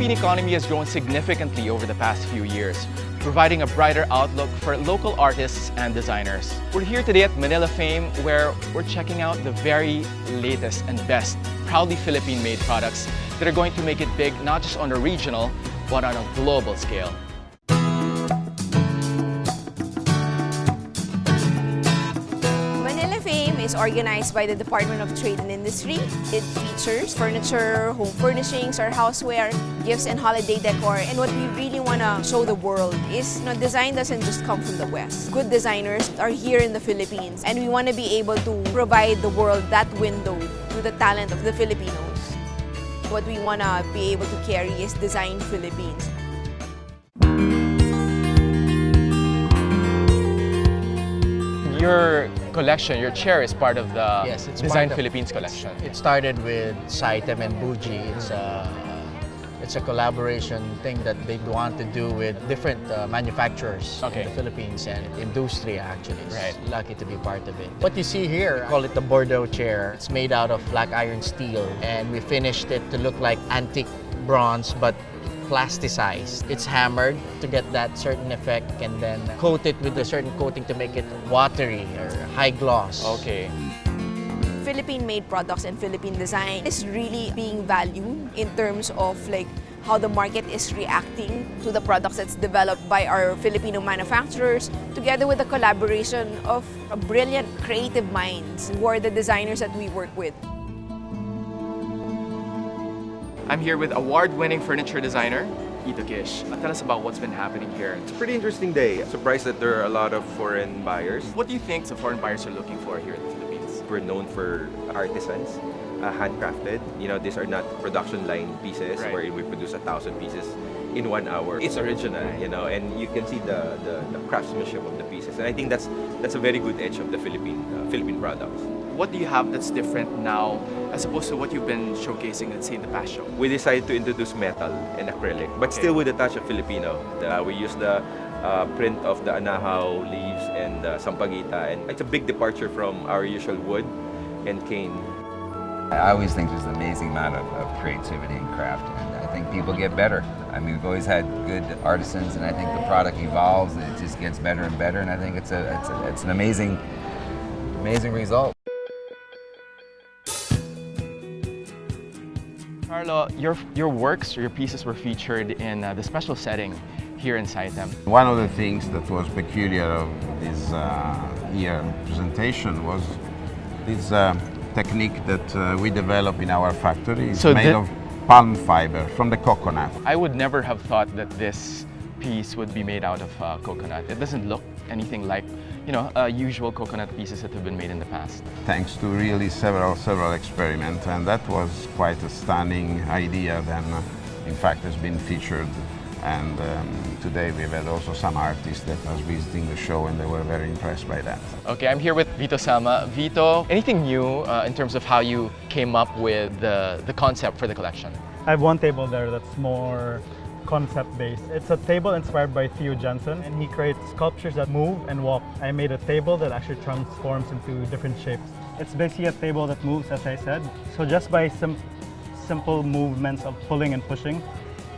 Philippine economy has grown significantly over the past few years, providing a brighter outlook for local artists and designers. We're here today at Manila Fame, where we're checking out the very latest and best proudly Philippine-made products that are going to make it big not just on a regional, but on a global scale. Manila Fame is organized by the Department of Trade and Industry. It features furniture, home furnishings, or houseware, gifts and holiday decor. And what we really want to show the world is, design doesn't just come from the West. Good designers are here in the Philippines, and we want to be able to provide the world that window to the talent of the Filipinos. What we want to be able to carry is Design Philippines. Your collection, your chair is part of the Yes, it's Design part of- Philippines collection. It started with Saitem and Buji. It's a collaboration thing that they want to do with different manufacturers in the Philippines and industry actually. Right. Lucky to be part of it. What you see here, I call it the Bordeaux chair. It's made out of black iron steel, and we finished it to look like antique bronze but plasticized. It's hammered to get that certain effect, and then coat it with a certain coating to make it watery or high gloss. Okay. Philippine-made products and Philippine design is really being valued in terms of how the market is reacting to the products that's developed by our Filipino manufacturers, together with the collaboration of brilliant creative minds who are the designers that we work with. I'm here with award-winning furniture designer, Gish. Tell us about what's been happening here. It's a pretty interesting day. Surprised that there are a lot of foreign buyers. What do you think the foreign buyers are looking for here in the Philippines? We're known for artisans, handcrafted. These are not production line pieces where we produce 1,000 pieces in 1 hour. It's original, and you can see the craftsmanship of the pieces. And I think that's a very good edge of the Philippine products. What do you have that's different now as opposed to what you've been showcasing, let's say, in the past show? We decided to introduce metal and acrylic, but still with a touch of Filipino. We use the print of the anahaw leaves and sampaguita, and it's a big departure from our usual wood and cane. I always think there's an amazing amount of creativity and craft, and I think people get better. I mean, we've always had good artisans, and I think the product evolves, and it just gets better and better, and I think it's an amazing result. Carlo, your works or your pieces were featured in the special setting here in Saitem. One of the things that was peculiar of this year presentation was this technique that we develop in our factory. It's made of palm fiber from the coconut. I would never have thought that this piece would be made out of coconut. It doesn't look anything like usual coconut pieces that have been made in the past. Thanks to really several experiments, and that was quite a stunning idea. Then, in fact, has been featured, and today we've had also some artists that was visiting the show, and they were very impressed by that. Okay, I'm here with Vito Sama. Vito, anything new in terms of how you came up with the concept for the collection? I have one table there that's more concept-based. It's a table inspired by Theo Jensen, and he creates sculptures that move and walk. I made a table that actually transforms into different shapes. It's basically a table that moves, as I said. So just by simple movements of pulling and pushing,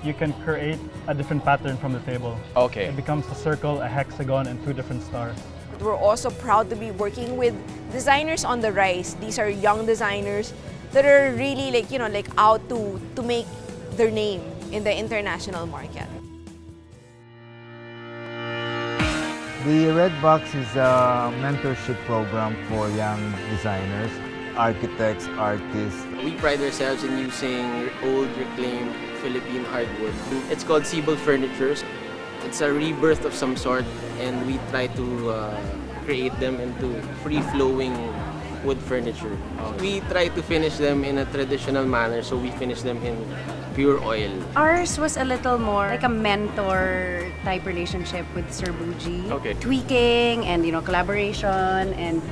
you can create a different pattern from the table. Okay. It becomes a circle, a hexagon, and 2 different stars. We're also proud to be working with designers on the rise. These are young designers that are really out to make their name in the international market. The Red Box is a mentorship program for young designers, architects, artists. We pride ourselves in using old, reclaimed Philippine hardwood. It's called Cebu Furnitures. It's a rebirth of some sort, and we try to create them into free-flowing wood furniture. We try to finish them in a traditional manner, so we finish them in pure oil. Ours was a little more like a mentor type relationship with Sir Buji. Okay. Tweaking and collaboration, and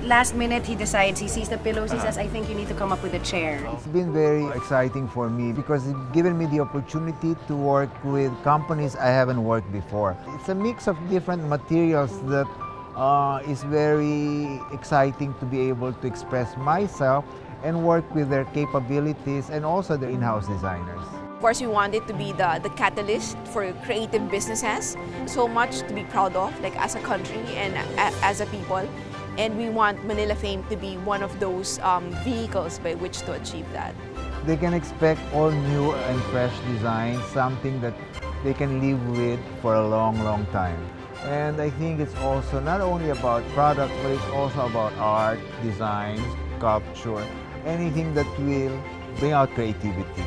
last minute he decides, he sees the pillows, he says, I think you need to come up with a chair. It's been very exciting for me because it's given me the opportunity to work with companies I haven't worked before. It's a mix of different materials that is very exciting to be able to express myself and work with their capabilities and also their in-house designers. Of course, we want it to be the catalyst for creative businesses. So much to be proud of, like as a country and as a people. And we want Manila Fame to be one of those vehicles by which to achieve that. They can expect all new and fresh designs, something that they can live with for a long, long time. And I think it's also not only about products, but it's also about art, designs, sculpture, anything that will bring out creativity.